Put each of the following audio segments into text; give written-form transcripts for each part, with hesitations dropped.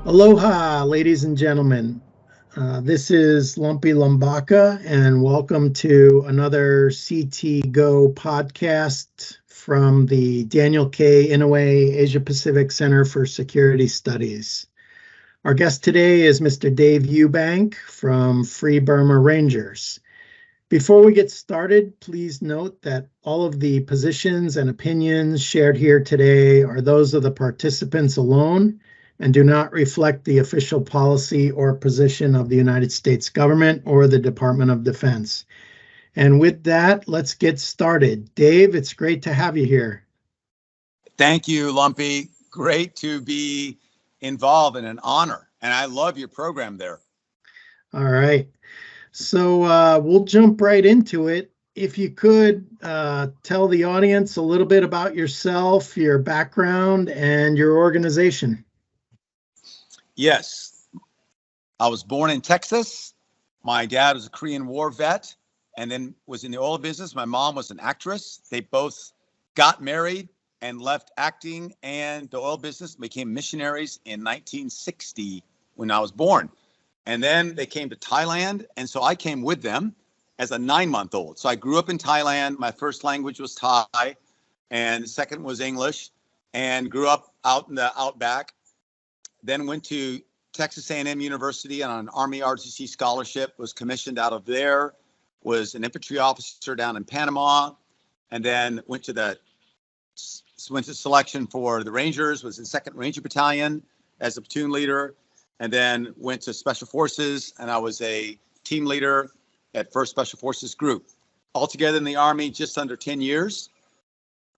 Aloha, ladies and gentlemen. This is Lumpy Lumbaca, and welcome to another CTGo podcast from the Daniel K. Inouye Asia Pacific Center for Security Studies. Our guest today is Mr. Dave Eubank from Free Burma Rangers. Before we get started, please note that all of the positions and opinions shared here today are those of the participants alone and do not reflect the official policy or position of the United States government or the Department of Defense. And with that, let's get started. Dave, it's great to have you here. Thank you, Lumpy. Great to be involved and an honor. And I love your program there. All right. So we'll jump right into it. If you could tell the audience a little bit about yourself, your background, and your organization. Yes. I was born in Texas. My dad was a Korean War vet and then was in the oil business. My mom was an actress. They both got married and left acting and the oil business, became missionaries in 1960 when I was born. And then they came to Thailand. And so I came with them as a 9-month-old. So I grew up in Thailand. My first language was Thai and the second was English, and grew up out in the outback. Then went to Texas A&M University on an Army ROTC scholarship, was commissioned out of there, was an infantry officer down in Panama, and then went to selection for the Rangers, was in 2nd Ranger Battalion as a platoon leader, and then went to Special Forces, and I was a team leader at 1st Special Forces Group. Altogether in the Army, just under 10 years.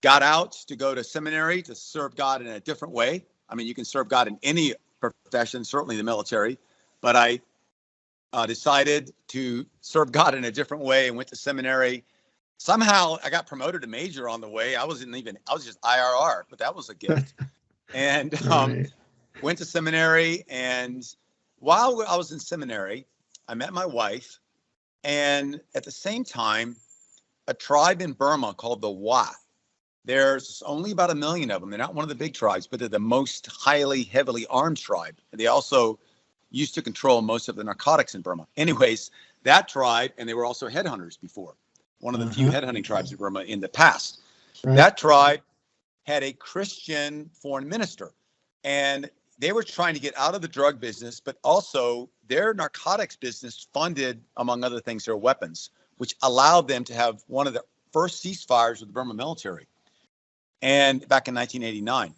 Got out to go to seminary to serve God in a different way. I mean, you can serve God in any profession, certainly the military, but I decided to serve God in a different way and went to seminary. Somehow I got promoted to major on the way. I was just IRR, but that was a gift. And went to seminary. And while I was in seminary, I met my wife. And at the same time, a tribe in Burma called the Wa. There's only about 1 million of them. They're not one of the big tribes, but they're the most heavily armed tribe. And they also used to control most of the narcotics in Burma. Anyways, that tribe, and they were also headhunters before. One of the few headhunting tribes in Burma in the past. Right. That tribe had a Christian foreign minister. And they were trying to get out of the drug business, but also their narcotics business funded, among other things, their weapons, which allowed them to have one of the first ceasefires with the Burma military. And back in 1989.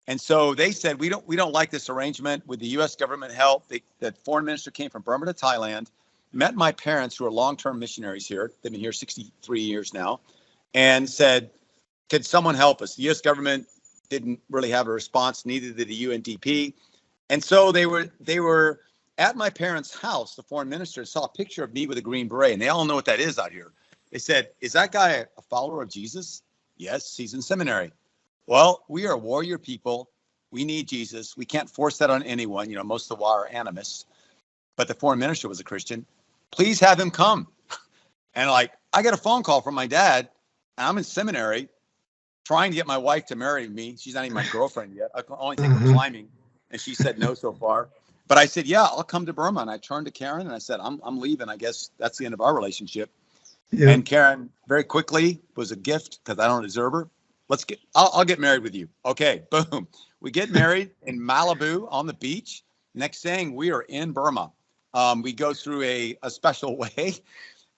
And so they said, we don't like this arrangement. With the U.S. government help, the foreign minister came from Burma to Thailand, met my parents who are long-term missionaries here. They've been here 63 years now, and said, could someone help us? The U.S. government didn't really have a response, neither did the UNDP. And so they were at my parents' house. The foreign minister saw a picture of me with a green beret, and they all know what that is out here. They said, is that guy a follower of Jesus? Yes, he's in seminary. Well, we are warrior people. We need Jesus. We can't force that on anyone. You know, most of the Wa are animists. But the foreign minister was a Christian. Please have him come. And I got a phone call from my dad. And I'm in seminary trying to get my wife to marry me. She's not even my girlfriend yet. I only think we're climbing. And she said no so far. But I said, yeah, I'll come to Burma. And I turned to Karen and I said, I'm leaving. I guess that's the end of our relationship. Yeah. And Karen very quickly was a gift because I don't deserve her. I'll get married with you. Okay, boom. We get married in Malibu on the beach. Next thing, we are in Burma. We go through a special way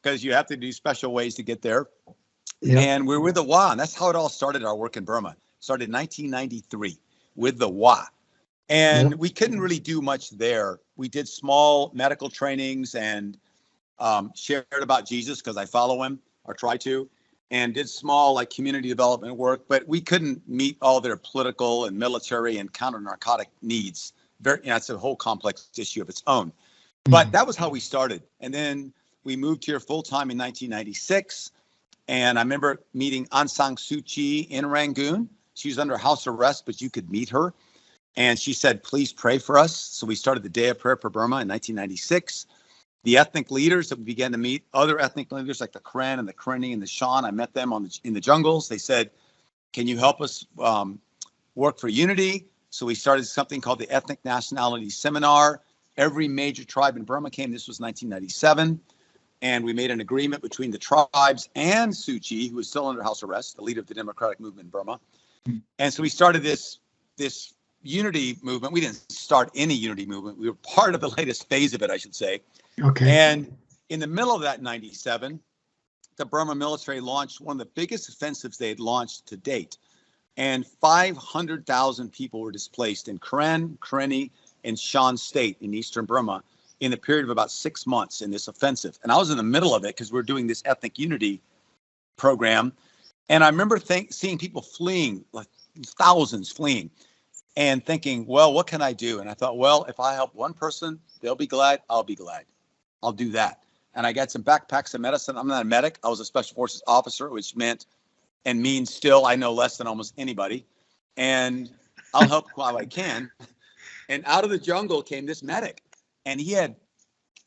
because you have to do special ways to get there. Yeah. And we're with the Wa. And that's how it all started, our work in Burma. Started in 1993 with the Wa. And we couldn't really do much there. We did small medical trainings and shared about Jesus because I follow him or try to, and did small community development work, but we couldn't meet all their political and military and counter-narcotic needs. It's a whole complex issue of its own. But that was how we started. And then we moved here full-time in 1996. And I remember meeting Aung San Suu Kyi in Rangoon. She was under house arrest, but you could meet her. And she said, please pray for us. So we started the Day of Prayer for Burma in 1996. The ethnic leaders that we began to meet, other ethnic leaders like the Karen and the Karenni and the Shan, I met them in the jungles. They said, can you help us work for unity? So we started something called the Ethnic Nationality Seminar. Every major tribe in Burma came. This was 1997. And we made an agreement between the tribes and Suu Kyi, who was still under house arrest, the leader of the democratic movement in Burma. And so we started this unity movement. We didn't start any unity movement. We were part of the latest phase of it, I should say. Okay. And in the middle of that 97, the Burma military launched one of the biggest offensives they had launched to date. And 500,000 people were displaced in Karen, Karenni, and Shan State in eastern Burma in a period of about 6 months in this offensive. And I was in the middle of it because we're doing this ethnic unity program. And I remember seeing people fleeing, like thousands fleeing, and thinking, well, what can I do? And I thought, well, if I help one person, they'll be glad, I'll be glad. I'll do that. And I got some backpacks of medicine. I'm not a medic. I was a special forces officer, which meant and means still I know less than almost anybody. And I'll help while I can. And out of the jungle came this medic. And he had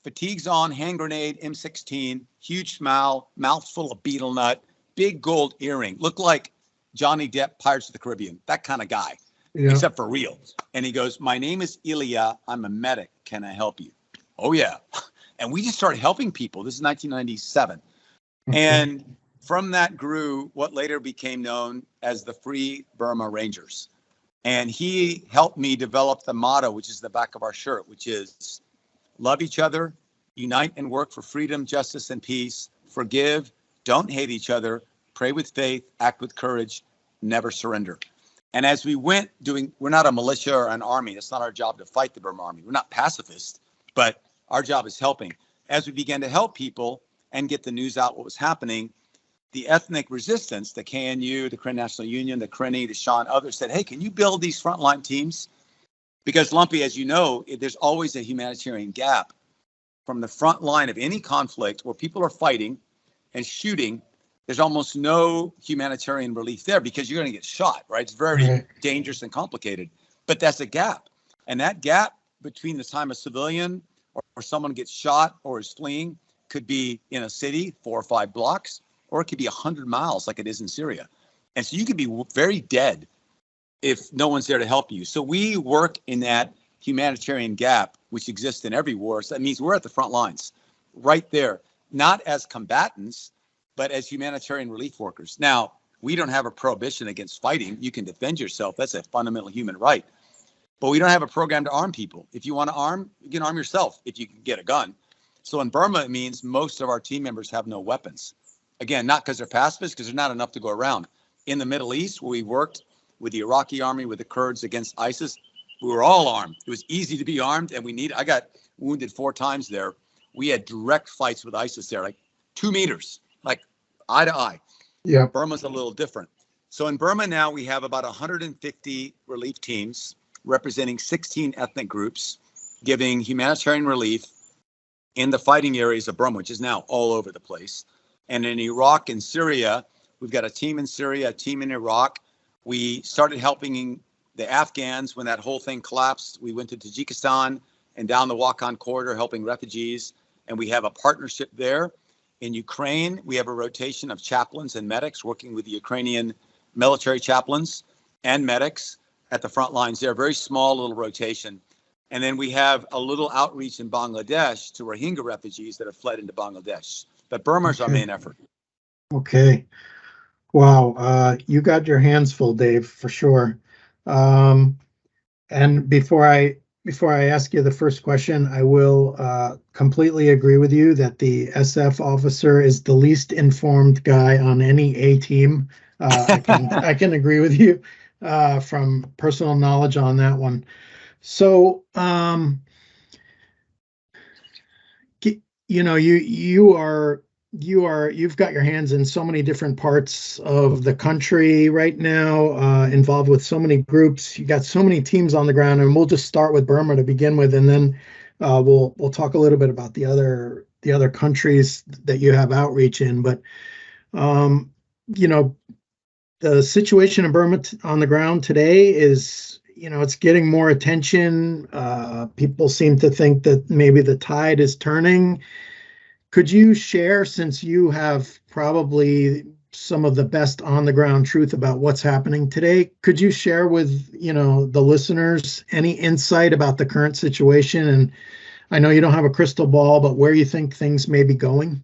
fatigues on, hand grenade, M16, huge smile, mouth full of betel nut, big gold earring, looked like Johnny Depp, Pirates of the Caribbean, that kind of guy, except for real. And he goes, my name is Ilya. I'm a medic. Can I help you? Oh, yeah. And we just started helping people. This is 1997. And from that grew what later became known as the Free Burma Rangers. And he helped me develop the motto, which is the back of our shirt, which is love each other, unite and work for freedom, justice, and peace, forgive, don't hate each other, pray with faith, act with courage, never surrender. And as we went we're not a militia or an army. It's not our job to fight the Burma army. We're not pacifists, but our job is helping. As we began to help people and get the news out what was happening, the ethnic resistance, the KNU, the Karen National Union, the Karenni, the Shan, others said, hey, can you build these frontline teams? Because Lumpy, as you know, there's always a humanitarian gap from the front line of any conflict where people are fighting and shooting. There's almost no humanitarian relief there because you're going to get shot, right? It's very dangerous and complicated, but that's a gap. And that gap between the time a civilian or someone gets shot or is fleeing could be in a city, 4 or 5 blocks, or it could be 100 miles like it is in Syria. And so you could be very dead if no one's there to help you. So we work in that humanitarian gap, which exists in every war. So that means we're at the front lines, right there, not as combatants, but as humanitarian relief workers. Now, we don't have a prohibition against fighting. You can defend yourself. That's a fundamental human right. But we don't have a program to arm people. If you want to arm, you can arm yourself if you can get a gun. So in Burma, it means most of our team members have no weapons. Again, not because they're pacifists, because there's not enough to go around. In the Middle East, where we worked with the Iraqi army, with the Kurds against ISIS, we were all armed. It was easy to be armed, and I got wounded 4 times there. We had direct fights with ISIS there, like 2 meters, like eye to eye. Yeah. Burma's a little different. So in Burma now, we have about 150 relief teams representing 16 ethnic groups, giving humanitarian relief in the fighting areas of Burma, which is now all over the place. And in Iraq and Syria, we've got a team in Syria, a team in Iraq. We started helping the Afghans when that whole thing collapsed. We went to Tajikistan and down the Wakhan corridor helping refugees. And we have a partnership there. In Ukraine, we have a rotation of chaplains and medics working with the Ukrainian military chaplains and medics at the front lines there. Very small little rotation. And then we have a little outreach in Bangladesh to Rohingya refugees that have fled into Bangladesh. But Burma is our main effort. Okay. Wow. You got your hands full, Dave, for sure. And before I ask you the first question, I will completely agree with you that the SF officer is the least informed guy on any A team. I can agree with you from personal knowledge on that one. So, you've got your hands in so many different parts of the country right now, involved with so many groups. You got so many teams on the ground, and we'll just start with Burma to begin with, and then we'll talk a little bit about the other countries that you have outreach in. But the situation in Burma on the ground today is, it's getting more attention. People seem to think that maybe the tide is turning. Could you share, since you have probably some of the best on the ground truth about what's happening today. Could you share with, the listeners any insight about the current situation? And I know you don't have a crystal ball, but where you think things may be going?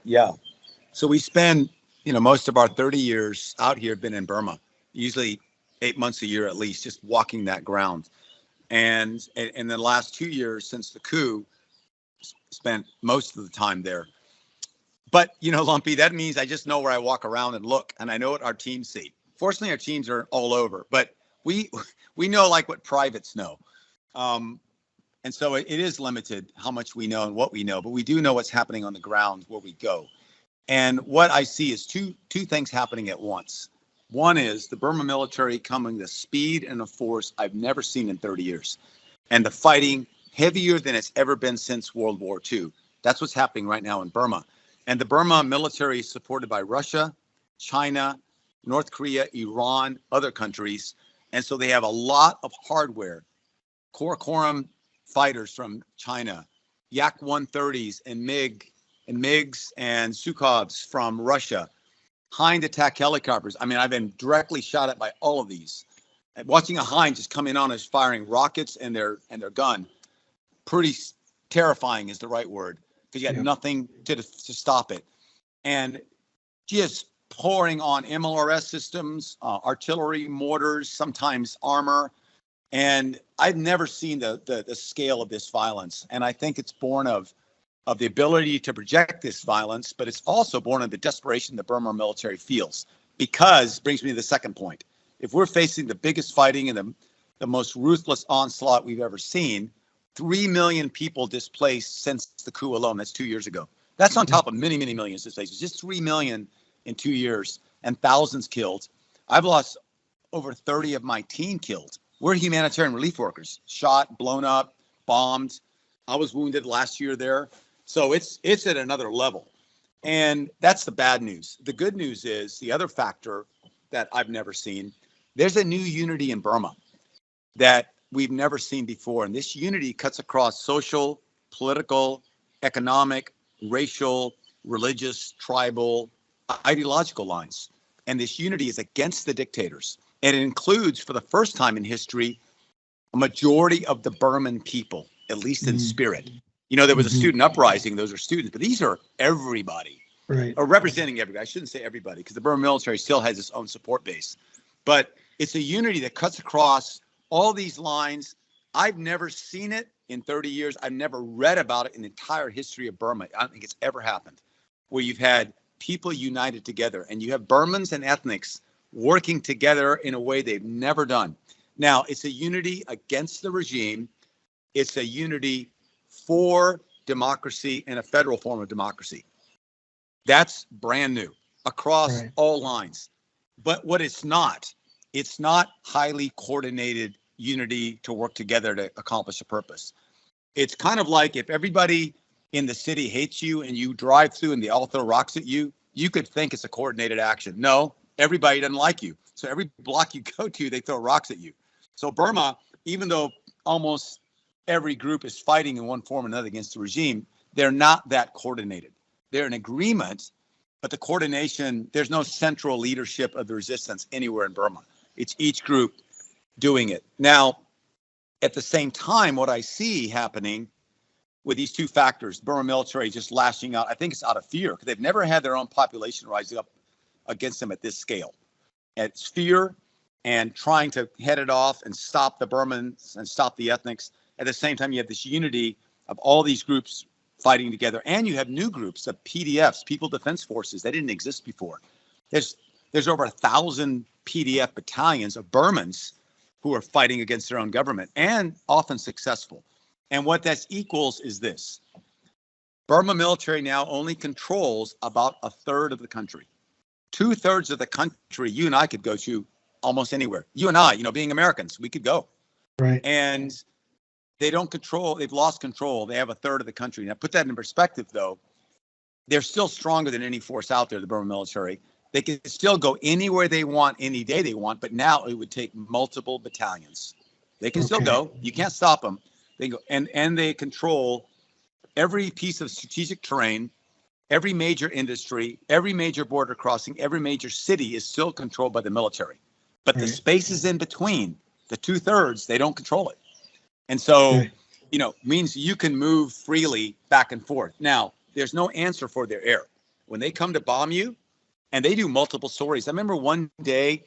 Yeah. So we spend, most of our 30 years out here have been in Burma, usually 8 months a year at least, just walking that ground. And in the last 2 years since the coup, spent most of the time there. But, Lumpy, that means I just know where I walk around and look, and I know what our teams see. Fortunately, our teams are all over, but we know like what privates know. And so it is limited how much we know and what we know, but we do know what's happening on the ground where we go. And what I see is two things happening at once. One is the Burma military coming the speed and the force I've never seen in 30 years. And the fighting heavier than it's ever been since World War II. That's what's happening right now in Burma. And the Burma military is supported by Russia, China, North Korea, Iran, other countries. And so they have a lot of hardware, Karakoram fighters from China, Yak-130s and MiGs and Sukhovs from Russia, Hind attack helicopters. I mean, I've been directly shot at by all of these. And watching a Hind just come in on us firing rockets and their gun, pretty terrifying is the right word, because you had nothing to stop it. And just pouring on MLRS systems, artillery, mortars, sometimes armor. And I've never seen the scale of this violence. And I think it's born of the ability to project this violence, but it's also born of the desperation the Burma military feels. Because, brings me to the second point, if we're facing the biggest fighting and the most ruthless onslaught we've ever seen, 3 million people displaced since the coup alone, that's 2 years ago. That's on top of many, many millions displaced. Just 3 million in 2 years and thousands killed. I've lost over 30 of my team killed. We're humanitarian relief workers, shot, blown up, bombed. I was wounded last year there. So it's at another level. And that's the bad news. The good news is the other factor that I've never seen. There's a new unity in Burma that we've never seen before. And this unity cuts across social, political, economic, racial, religious, tribal, ideological lines. And this unity is against the dictators. And it includes, for the first time in history, a majority of the Burman people, at least in spirit. There was a student uprising. Those are students, but these are everybody, right? Or representing everybody. I shouldn't say everybody, because the Burma military still has its own support base. But it's a unity that cuts across all these lines. I've never seen it in 30 years. I've never read about it in the entire history of Burma. I don't think it's ever happened, where you've had people united together, and you have Burmans and ethnics working together in a way they've never done. Now, it's a unity against the regime. It's a unity for democracy and a federal form of democracy. That's brand new across all lines. But what it's not highly coordinated unity to work together to accomplish a purpose. It's kind of like if everybody in the city hates you and you drive through and they all throw rocks at you, you could think it's a coordinated action. No, everybody doesn't like you. So every block you go to, they throw rocks at you. So Burma, even though almost every group is fighting in one form or another against the regime, they're not that coordinated. They're in agreement, but the coordination, there's no central leadership of the resistance anywhere in Burma. It's each group doing it. Now, at the same time, what I see happening with these two factors, Burma military just lashing out, I think it's out of fear, because they've never had their own population rising up against them at this scale. And it's fear and trying to head it off and stop the Burmans and stop the ethnics. At the same time, you have this unity of all these groups fighting together. And you have new groups of PDFs, People Defense Forces, that didn't exist before. There's over 1,000 PDF battalions of Burmans who are fighting against their own government, and often successful. And what that equals is this. Burma military now only controls about a third of the country. 2/3 of the country, you and I could go to almost anywhere. You and I, being Americans, we could go. Right. And they don't control, they've lost control. They have a third of the country. Now, put that in perspective, though. They're still stronger than any force out there, the Burma military. They can still go anywhere they want, any day they want, but now it would take multiple battalions. They can still go. You can't stop them. They go, and they control every piece of strategic terrain, every major industry, every major border crossing, every major city is still controlled by the military. But the spaces in between, the 2/3, they don't control it. And so, means you can move freely back and forth. Now, there's no answer for their air. When they come to bomb you, and they do multiple stories. I remember one day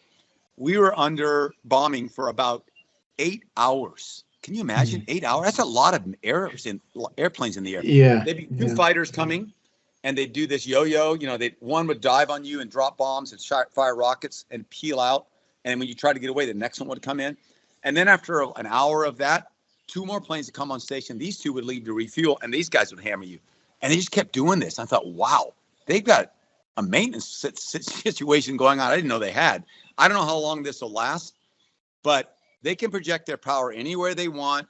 we were under bombing for about 8 hours. Can you imagine 8 hours? That's a lot of airplanes in the air. Yeah. There'd be two fighters coming, and they'd do this yo-yo. One would dive on you and drop bombs and fire rockets and peel out. And when you try to get away, the next one would come in. And then after an hour of that, 2 more planes would come on station. These 2 would leave to refuel, and these guys would hammer you. And they just kept doing this. I thought, wow, they've got a maintenance situation going on I didn't know they had. I don't know how long this will last, but they can project their power anywhere they want,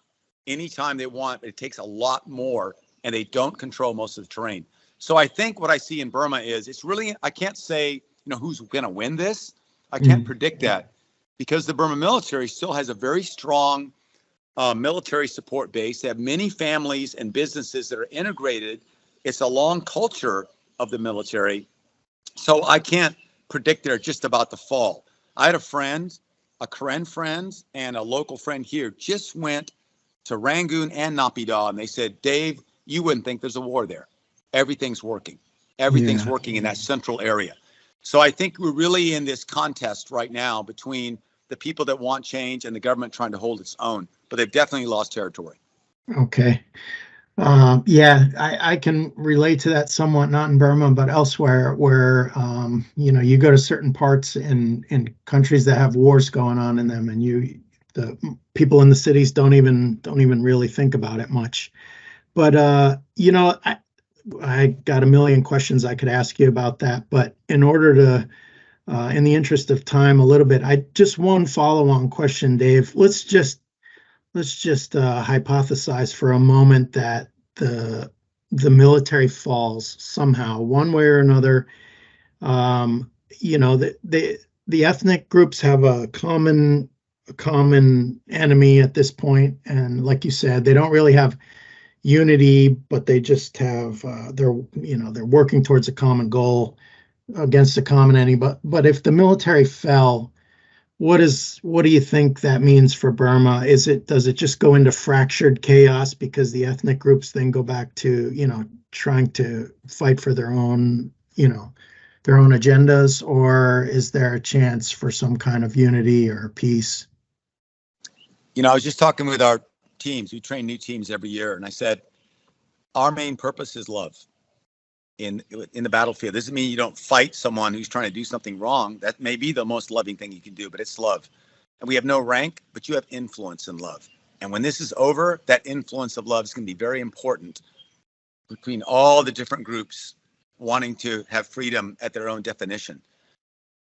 anytime they want. It takes a lot more, and they don't control most of the terrain. So I think what I see in Burma is it's really, I can't say, who's going to win this. I can't predict that, because the Burma military still has a very strong military support base. They have many families and businesses that are integrated. It's a long culture of the military. So I can't predict they're just about to fall. I had a friend, a Karen friend, and a local friend here just went to Rangoon and Naypyidaw, and they said, Dave, you wouldn't think there's a war there. Everything's working. Everything's working in that central area. So I think we're really in this contest right now between the people that want change and the government trying to hold its own. But they've definitely lost territory. Okay. I can relate to that somewhat, not in Burma, but elsewhere where, you go to certain parts in countries that have wars going on in them, and the people in the cities don't even really think about it much. But, I got a million questions I could ask you about that, but in order to, in the interest of time a little bit, one follow-on question, Dave. Let's just hypothesize for a moment that the military falls somehow, one way or another. The ethnic groups have a common enemy at this point, and like you said, they don't really have unity, but they just have they're working towards a common goal against a common enemy. But if the military fell, what do you think that means for Burma? Does it just go into fractured chaos because the ethnic groups then go back to, trying to fight for their own agendas, or is there a chance for some kind of unity or peace? I was just talking with our teams. We train new teams every year, and I said, our main purpose is love. In the battlefield. This doesn't mean you don't fight someone who's trying to do something wrong. That may be the most loving thing you can do, but it's love. And we have no rank, but you have influence in love. And when this is over, that influence of love is going to be very important between all the different groups wanting to have freedom at their own definition.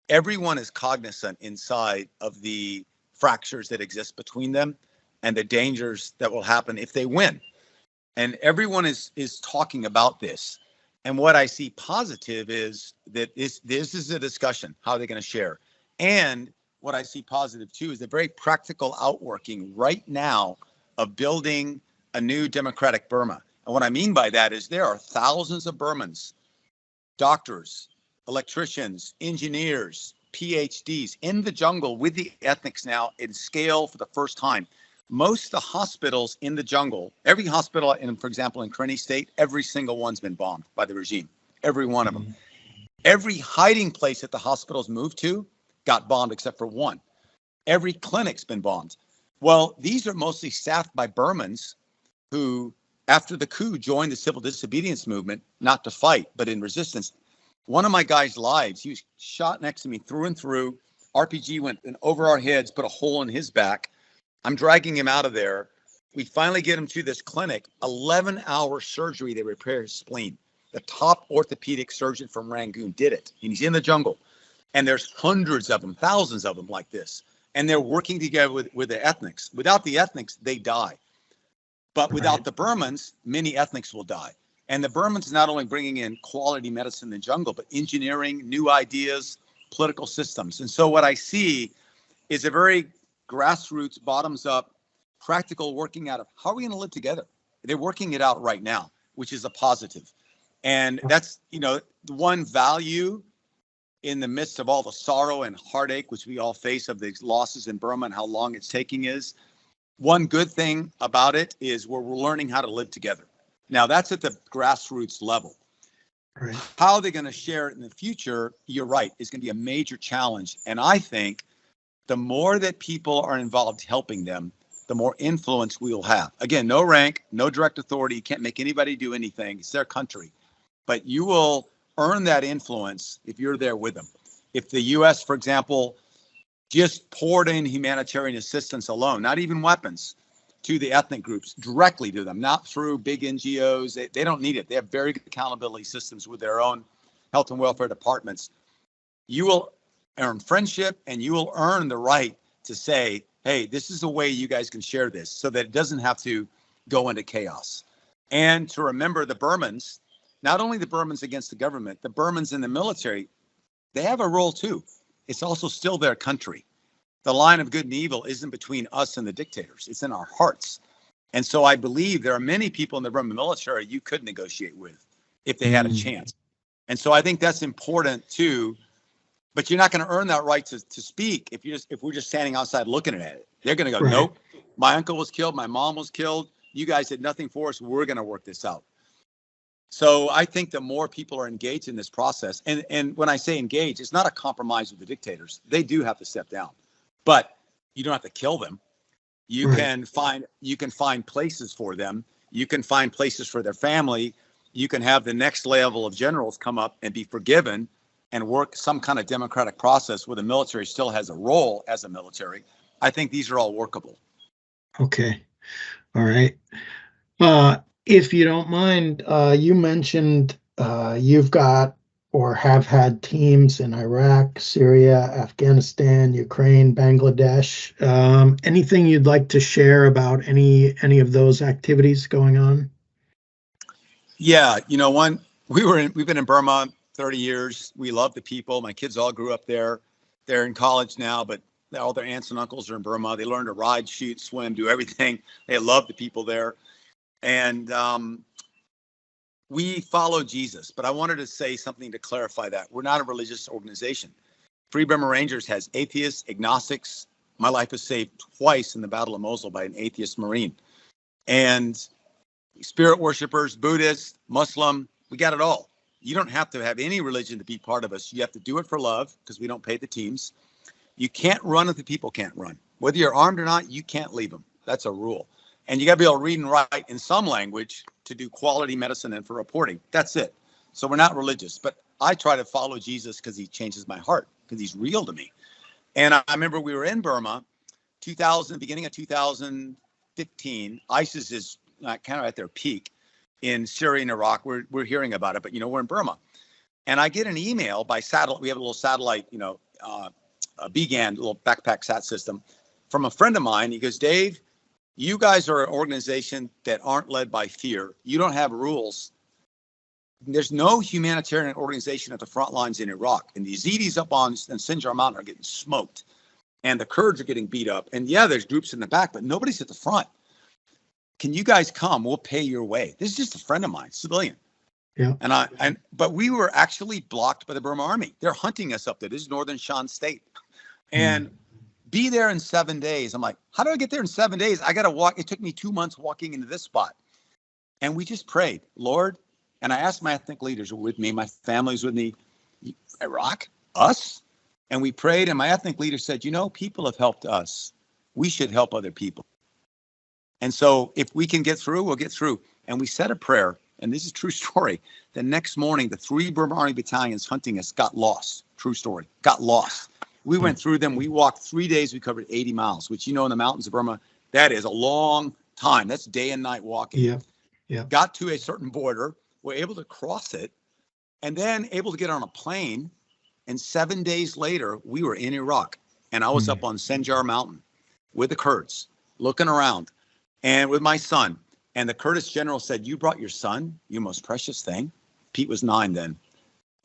Everyone is cognizant inside of the fractures that exist between them and the dangers that will happen if they win. And everyone is talking about this. And what I see positive is that this is a discussion. How are they going to share? And what I see positive too is the very practical outworking right now of building a new democratic Burma. And what I mean by that is there are thousands of Burmans, doctors, electricians, engineers, PhDs in the jungle with the ethnics now in scale for the first time. Most of the hospitals in the jungle, every hospital, for example, in Karenni State, every single one's been bombed by the regime. Every one of them. Every hiding place that the hospitals moved to got bombed except for one. Every clinic's been bombed. Well, these are mostly staffed by Burmans who, after the coup, joined the civil disobedience movement, not to fight, but in resistance. One of my guys' lives, he was shot next to me through and through. RPG went over our heads, put a hole in his back. I'm dragging him out of there. We finally get him to this clinic, 11-hour surgery. They repair his spleen. The top orthopedic surgeon from Rangoon did it. And he's in the jungle. And there's hundreds of them, thousands of them like this. And they're working together with the ethnics. Without the ethnics, they die. But without the Burmans, many ethnics will die. And the Burmans not only bringing in quality medicine in the jungle, but engineering, new ideas, political systems. And so what I see is a very grassroots, bottoms up, practical working out of how are we going to live together? They're working it out right now, which is a positive. And that's, the one value in the midst of all the sorrow and heartache, which we all face of these losses in Burma and how long it's taking is, one good thing about it is we're learning how to live together. Now, that's at the grassroots level. Right. How they're going to share it in the future, you're right, is going to be a major challenge. And I think the more that people are involved helping them, the more influence we will have. Again, no rank, no direct authority. You can't make anybody do anything. It's their country. But you will earn that influence if you're there with them. If the U.S., for example, just poured in humanitarian assistance alone, not even weapons, to the ethnic groups, directly to them, not through big NGOs. They don't need it. They have very good accountability systems with their own health and welfare departments. You will earn friendship, and you will earn the right to say, hey, this is a way you guys can share this so that it doesn't have to go into chaos. And to remember the Burmans, not only the Burmans against the government, the Burmans in the military, they have a role too. It's also still their country. The line of good and evil isn't between us and the dictators. It's in our hearts. And so I believe there are many people in the Burma military you could negotiate with if they had a chance. And so I think that's important too. But you're not going to earn that right to speak if we're just standing outside looking at it. They're going to go, nope, my uncle was killed, my mom was killed. You guys did nothing for us. We're going to work this out. So I think the more people are engaged in this process, and when I say engage, it's not a compromise with the dictators. They do have to step down, but you don't have to kill them. You can find places for them. You can find places for their family. You can have the next level of generals come up and be forgiven and work some kind of democratic process where the military still has a role as a military. I think these are all workable. Okay. All right. If you don't mind, you mentioned you've got or have had teams in Iraq, Syria, Afghanistan, Ukraine, Bangladesh. Anything you'd like to share about any of those activities going on? Yeah, we've been in Burma 30 years. We love the people. My kids all grew up there. They're in college now, but all their aunts and uncles are in Burma. They learn to ride, shoot, swim, do everything. They love the people there. And we follow Jesus. But I wanted to say something to clarify that. We're not a religious organization. Free Burma Rangers has atheists, agnostics. My life was saved twice in the Battle of Mosul by an atheist Marine. And spirit worshipers, Buddhists, Muslim, we got it all. You don't have to have any religion to be part of us. You have to do it for love because we don't pay the teams. You can't run if the people can't run. Whether you're armed or not, you can't leave them. That's a rule. And you got to be able to read and write in some language to do quality medicine and for reporting. That's it. So we're not religious. But I try to follow Jesus because he changes my heart, because he's real to me. And I remember we were in Burma, beginning of 2015. ISIS is kind of at their peak in Syria and Iraq. We're hearing about it, but we're in Burma. And I get an email by satellite. We have a little satellite, a BGAN, little backpack sat system from a friend of mine. He goes, Dave, you guys are an organization that aren't led by fear. You don't have rules. There's no humanitarian organization at the front lines in Iraq. And the Yazidis up on Sinjar Mountain are getting smoked. And the Kurds are getting beat up. And yeah, there's groups in the back, but nobody's at the front. Can you guys come? We'll pay your way. This is just a friend of mine, civilian. Yeah. But we were actually blocked by the Burma Army. They're hunting us up there. This is northern Shan State. And be there in 7 days. I'm like, how do I get there in 7 days? I got to walk. It took me 2 months walking into this spot. And we just prayed, Lord. And I asked my ethnic leaders who were with me, my family's with me, Iraq, us. And we prayed. And my ethnic leader said, people have helped us. We should help other people. And so if we can get through, we'll get through. And we said a prayer, and this is a true story. The next morning, the 3 Burma Army battalions hunting us got lost. True story. Got lost. We went through them. We walked 3 days. We covered 80 miles, which, in the mountains of Burma, that is a long time. That's day and night walking. Yeah. Yeah. Got to a certain border. We're able to cross it and then able to get on a plane. And 7 days later, we were in Iraq. And I was up on Sinjar Mountain with the Kurds looking around. And with my son, and the Kurdish general said, you brought your son, your most precious thing. Pete was 9 then.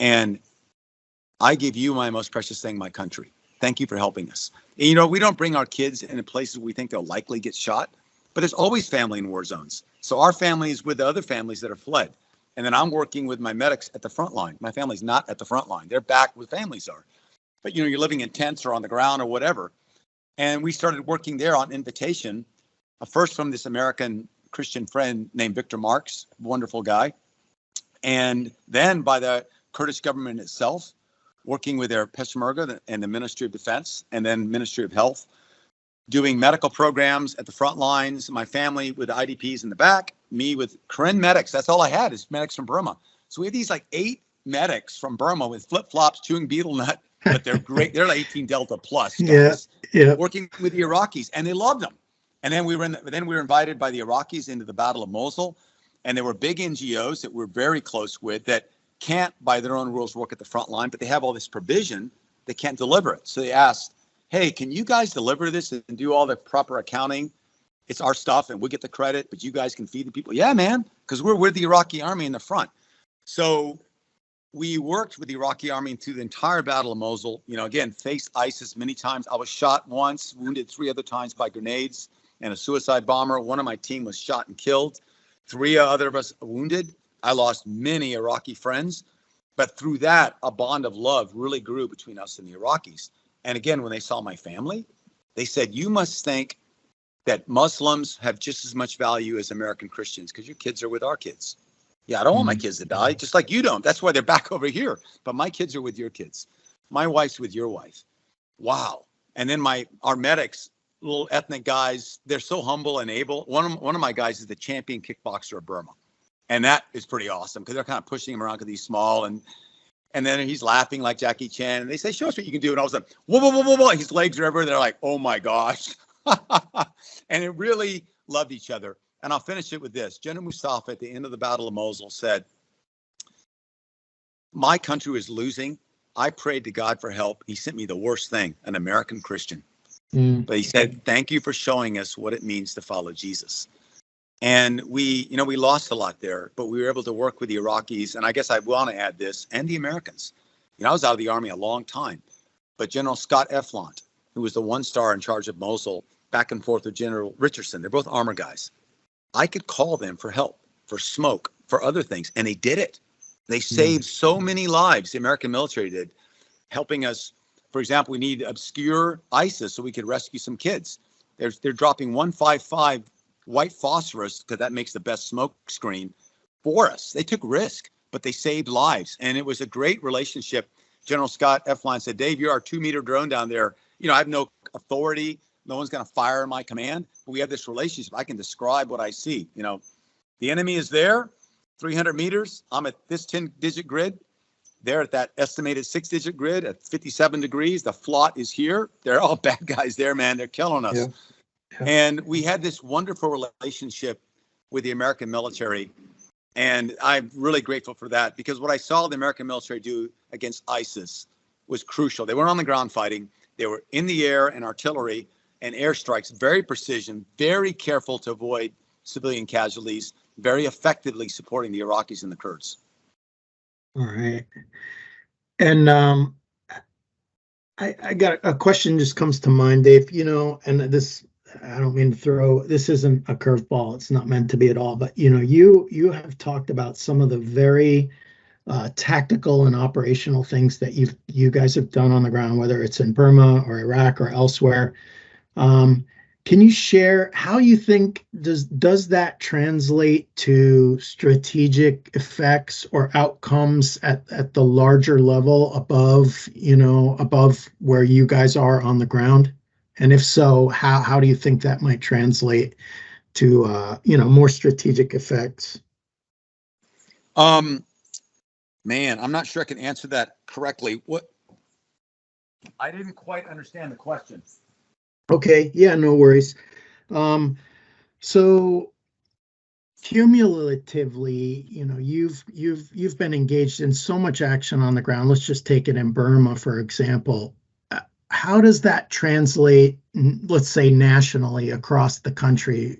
And I give you my most precious thing, my country. Thank you for helping us. And, we don't bring our kids into places we think they'll likely get shot, but there's always family in war zones. So our family is with the other families that are fled. And then I'm working with my medics at the front line. My family's not at the front line. They're back where families are. But, you're living in tents or on the ground or whatever. And we started working there on invitation, first from this American Christian friend named Victor Marks, wonderful guy. And then by the Kurdish government itself, working with their Peshmerga and the Ministry of Defense and then Ministry of Health, doing medical programs at the front lines, my family with IDPs in the back, me with Karen medics. That's all I had is medics from Burma. So we had these like 8 medics from Burma with flip-flops chewing betel nut, but they're great. They're like 18 Delta plus guys, working with the Iraqis, and they loved them. And then we were invited by the Iraqis into the Battle of Mosul, and there were big NGOs that we're very close with that can't, by their own rules, work at the front line, but they have all this provision, they can't deliver it. So they asked, hey, can you guys deliver this and do all the proper accounting? It's our stuff and we get the credit, but you guys can feed the people. Yeah, man, because we're with the Iraqi army in the front. So we worked with the Iraqi army through the entire Battle of Mosul. Again, faced ISIS many times. I was shot once, wounded 3 other times by grenades and a suicide bomber. One of my team was shot and killed. 3 other of us wounded. I lost many Iraqi friends. But through that, a bond of love really grew between us and the Iraqis. And again, when they saw my family, they said, you must think that Muslims have just as much value as American Christians because your kids are with our kids. Yeah, I don't want my kids to die, just like you don't. That's why they're back over here. But my kids are with your kids. My wife's with your wife. Wow. And then our medics, little ethnic guys, they're so humble and able. One of my guys is the champion kickboxer of Burma. And that is pretty awesome because they're kind of pushing him around because he's small. And then he's laughing like Jackie Chan. And they say, show us what you can do. And all of a sudden, whoa, whoa, whoa, whoa, whoa. His legs are everywhere. They're like, oh, my gosh. And it really loved each other. And I'll finish it with this. General Mustafa at the end of the Battle of Mosul said, my country was losing. I prayed to God for help. He sent me the worst thing, an American Christian. But he said, thank you for showing us what it means to follow Jesus. And we lost a lot there, but we were able to work with the Iraqis. And I guess I want to add this, and the Americans. I was out of the Army a long time, but General Scott Eflant, who was the 1-star in charge of Mosul, back and forth with General Richardson, they're both armor guys. I could call them for help, for smoke, for other things, and they did it. They saved so many lives, the American military did, helping us. For example, we need to obscure ISIS so we could rescue some kids. They're dropping 155 white phosphorus because that makes the best smoke screen for us. They took risk, but they saved lives. And it was a great relationship. General Scott Efline said, Dave, you're our 2-meter drone down there. I have no authority. No one's going to fire in my command. But we have this relationship. I can describe what I see. The enemy is there, 300 meters. I'm at this 10-digit grid. They're at that estimated 6-digit grid at 57 degrees. The flot is here. They're all bad guys there, man. They're killing us. Yeah. And we had this wonderful relationship with the American military. And I'm really grateful for that because what I saw the American military do against ISIS was crucial. They weren't on the ground fighting. They were in the air and artillery and airstrikes, very precision, very careful to avoid civilian casualties, very effectively supporting the Iraqis and the Kurds. All right. And I got a question just comes to mind, Dave, and this, I don't mean to this isn't a curveball. It's not meant to be at all, but you have talked about some of the very tactical and operational things that you guys have done on the ground, whether it's in Burma or Iraq or elsewhere. Can you share how you think does that translate to strategic effects or outcomes at the larger level above where you guys are on the ground? And if so, how do you think that might translate to more strategic effects? Man, I'm not sure I can answer that correctly. I didn't quite understand the question. Okay, yeah, no worries. So cumulatively, you've been engaged in so much action on the ground. Let's just take it in Burma, for example. How does that translate, let's say, nationally across the country,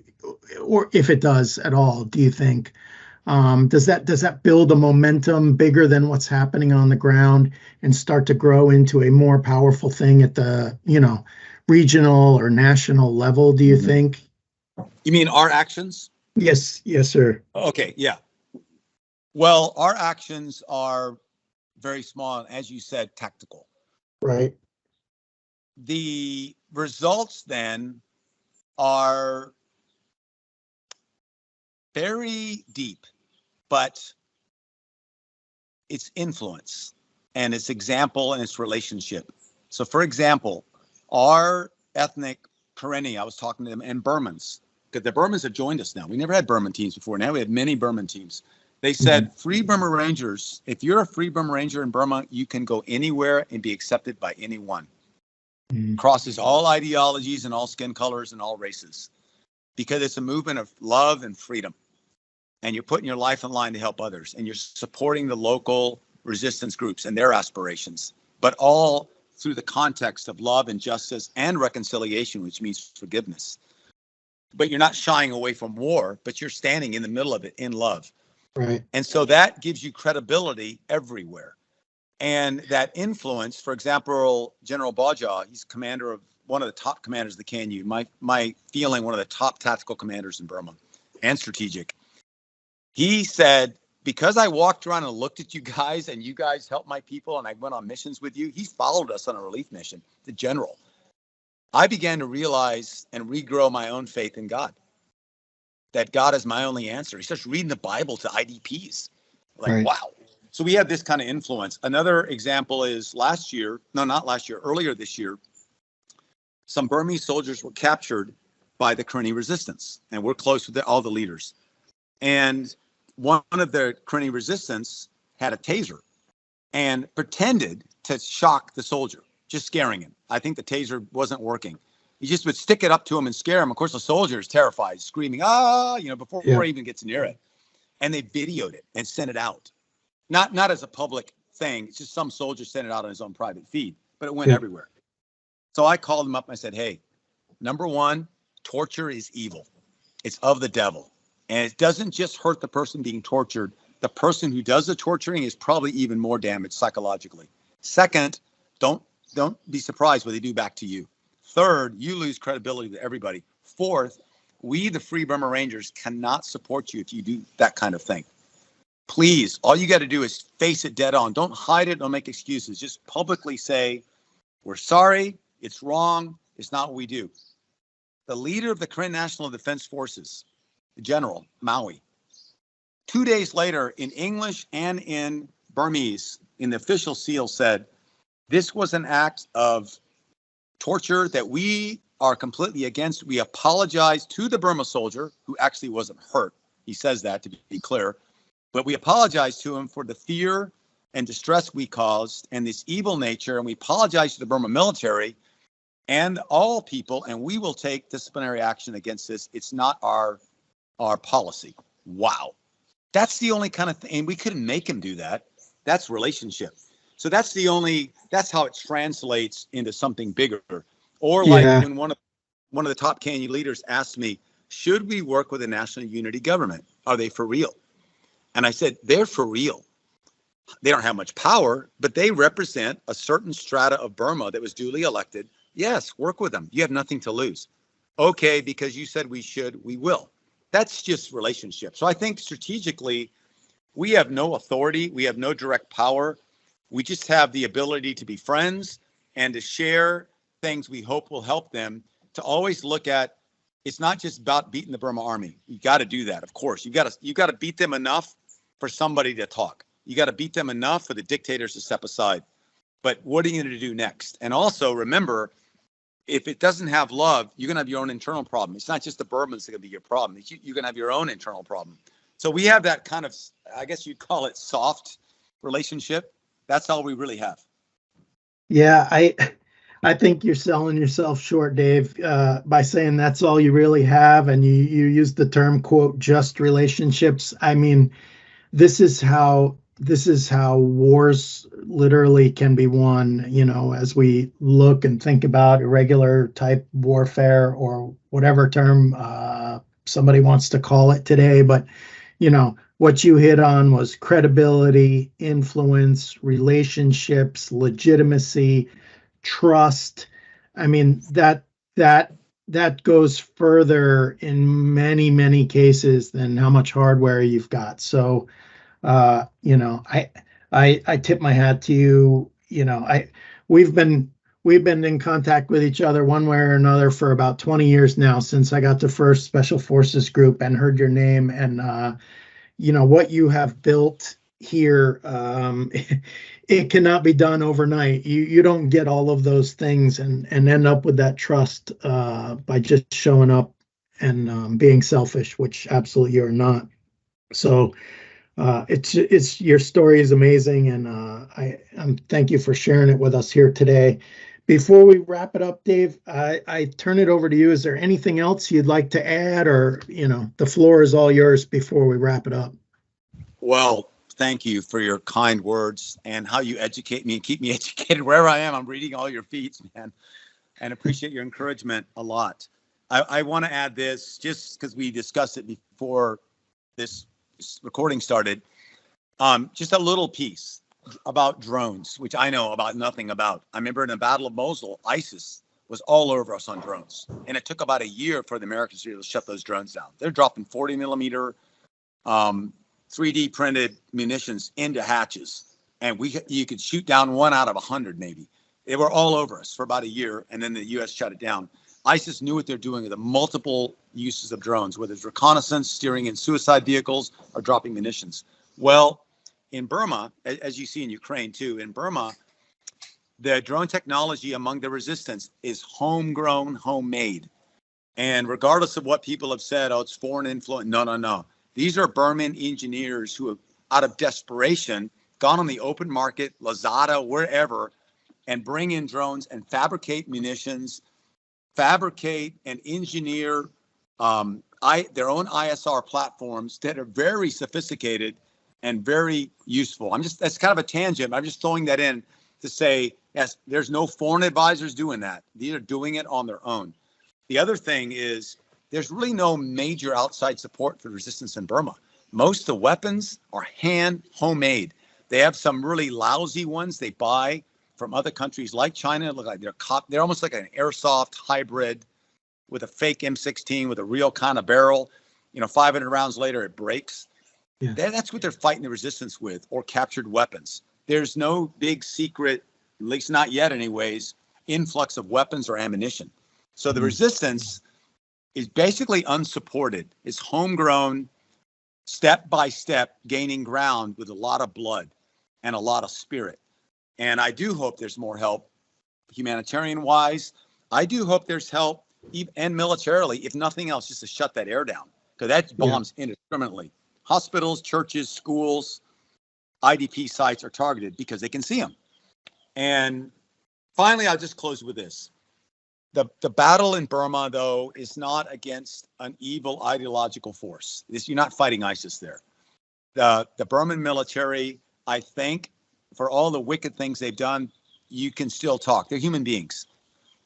or if it does at all, do you think? Does that build a momentum bigger than what's happening on the ground and start to grow into a more powerful thing at the, regional or national level, do you think? You mean our actions? Yes, sir. Okay, yeah. Well, our actions are very small, as you said, tactical. Right. The results then are very deep, but it's influence and its example and its relationship. So, for example, our ethnic Karenni, I was talking to them, and Burmans, because the Burmans have joined us now. We never had Burman teams before. Now we have many Burman teams. They said, Free Burma Rangers, if you're a Free Burma Ranger in Burma, you can go anywhere and be accepted by anyone. Crosses all ideologies and all skin colors and all races, because it's a movement of love and freedom. And you're putting your life in line to help others, and you're supporting the local resistance groups and their aspirations, but all through the context of love and justice and reconciliation, which means forgiveness. But you're not shying away from war, but you're standing in the middle of it in love. Right. And so that gives you credibility everywhere. And that influence, for example, General Baja, he's commander of one of the top commanders of the KNU, my feeling, one of the top tactical commanders in Burma and strategic. He said, because I walked around and looked at you guys and you guys helped my people and I went on missions with you, he followed us on a relief mission, the general. I began to realize and regrow my own faith in God, that God is my only answer. He starts reading the Bible to IDPs. Like, right. Wow. So we have this kind of influence. Another example is earlier this year, some Burmese soldiers were captured by the Karenni resistance, and we're close with all the leaders. And one of the Karenni resistance had a taser and pretended to shock the soldier, just scaring him. I think the taser wasn't working. He just would stick it up to him and scare him. Of course, the soldier is terrified, screaming, before he even gets near it. And they videoed it and sent it out. Not as a public thing. It's just some soldier sent it out on his own private feed, but it went everywhere. So I called him up and I said, hey, number one, torture is evil. It's of the devil. And it doesn't just hurt the person being tortured. The person who does the torturing is probably even more damaged psychologically. Second, don't be surprised what they do back to you. Third, you lose credibility to everybody. Fourth, we, the Free Burma Rangers, cannot support you if you do that kind of thing. Please, all you got to do is face it dead on. Don't hide it. Don't make excuses. Just publicly say, we're sorry. It's wrong. It's not what we do. The leader of the Korean National Defense Forces, the General Maui, 2 days later in English and in Burmese, in the official seal said, this was an act of torture that we are completely against. We apologize to the Burma soldier who actually wasn't hurt. He says that to be clear. But we apologize to him for the fear and distress we caused and this evil nature. And we apologize to the Burma military and all people. And we will take disciplinary action against this. It's not our policy. Wow. That's the only kind of thing. And we couldn't make him do that. That's relationship. So that's how it translates into something bigger. Or like when one of the top KNU leaders asked me, should we work with a national unity government? Are they for real? And I said, they're for real. They don't have much power, but they represent a certain strata of Burma that was duly elected. Yes, work with them. You have nothing to lose. Okay, because you said we should, we will. That's just relationship. So I think strategically, we have no authority. We have no direct power. We just have the ability to be friends and to share things we hope will help them, to always look at, it's not just about beating the Burma army. You got to do that, of course. You got to beat them enough for somebody to talk. You got to beat them enough for the dictators to step aside. But what are you going to do next? And also remember, if it doesn't have love, you're going to have your own internal problem. It's not just the Burmans that are going to be your problem. You're going to have your own internal problem. So we have that kind of, I guess you'd call it soft relationship. That's all we really have. Yeah, I think you're selling yourself short, Dave, by saying that's all you really have. And you use the term, quote, just relationships. I mean, this is how wars literally can be won, as we look and think about irregular type warfare or whatever term somebody wants to call it today. But, what you hit on was credibility, influence, relationships, legitimacy, trust. I mean, that goes further in many, many cases than how much hardware you've got. So You know, I tip my hat to you. You know, we've been in contact with each other one way or another for about 20 years now, since I got to first Special Forces Group and heard your name. And you know what you have built here, it cannot be done overnight. You don't get all of those things and end up with that trust by just showing up and being selfish, which absolutely you're not. So it's your story is amazing, and I thank you for sharing it with us here today. Before we wrap it up, Dave, I turn it over to you. Is there anything else you'd like to add, or you know, the floor is all yours before we wrap it up? Well, thank you for your kind words and how you educate me and keep me educated wherever I am. I'm reading all your feeds, man, and appreciate your encouragement a lot. I want to add this just because we discussed it before this recording started. Just a little piece about drones, which I know about nothing about. I remember in the Battle of Mosul, ISIS was all over us on drones, and it took about a year for the Americans to be able to shut those drones down. They're dropping 40 millimeter 3D printed munitions into hatches, and you could shoot down 1 out of 100 maybe. They were all over us for about a year, and then the U.S. shut it down. ISIS knew what they're doing with the multiple uses of drones, whether it's reconnaissance, steering in suicide vehicles, or dropping munitions. Well, in Burma, as you see in Ukraine too, in Burma, the drone technology among the resistance is homegrown, homemade. And regardless of what people have said, oh, it's foreign influence. No. These are Burman engineers who have, out of desperation, gone on the open market, Lazada, wherever, and bring in drones and fabricate munitions, fabricate and engineer their own ISR platforms that are very sophisticated and very useful. That's kind of a tangent. I'm just throwing that in to say, yes, there's no foreign advisors doing that. These are doing it on their own. The other thing is there's really no major outside support for resistance in Burma. Most of the weapons are homemade. They have some really lousy ones they buy from other countries like China. Look like they're almost like an airsoft hybrid with a fake M16 with a real kind of barrel. You know, 500 rounds later, it breaks. Yeah. That's what they're fighting the resistance with, or captured weapons. There's no big secret, at least not yet anyways, influx of weapons or ammunition. So the resistance is basically unsupported. It's homegrown, step by step, gaining ground with a lot of blood and a lot of spirit. And I do hope there's more help humanitarian-wise. I do hope there's help and militarily, if nothing else, just to shut that air down, because that bombs indiscriminately. Hospitals, churches, schools, IDP sites are targeted because they can see them. And finally, I'll just close with this. The battle in Burma, though, is not against an evil ideological force. You're not fighting ISIS there. The Burman military, I think, for all the wicked things they've done, you can still talk. They're human beings.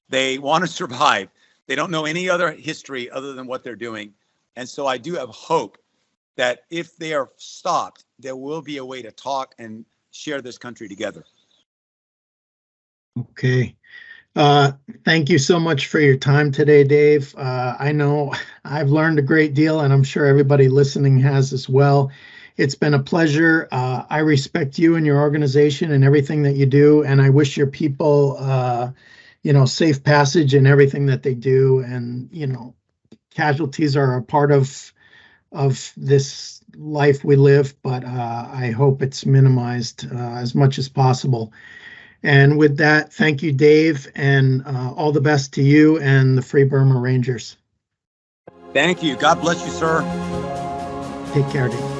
They want to survive. They don't know any other history other than what they're doing. And so I do have hope that if they are stopped, there will be a way to talk and share this country together. Okay. Thank you so much for your time today, Dave. I know I've learned a great deal, and I'm sure everybody listening has as well. It's been a pleasure. I respect you and your organization and everything that you do, and I wish your people, safe passage in everything that they do. And, casualties are a part of this life we live, but I hope it's minimized as much as possible. And with that, thank you, Dave, and all the best to you and the Free Burma Rangers. Thank you. God bless you, sir. Take care, Dave.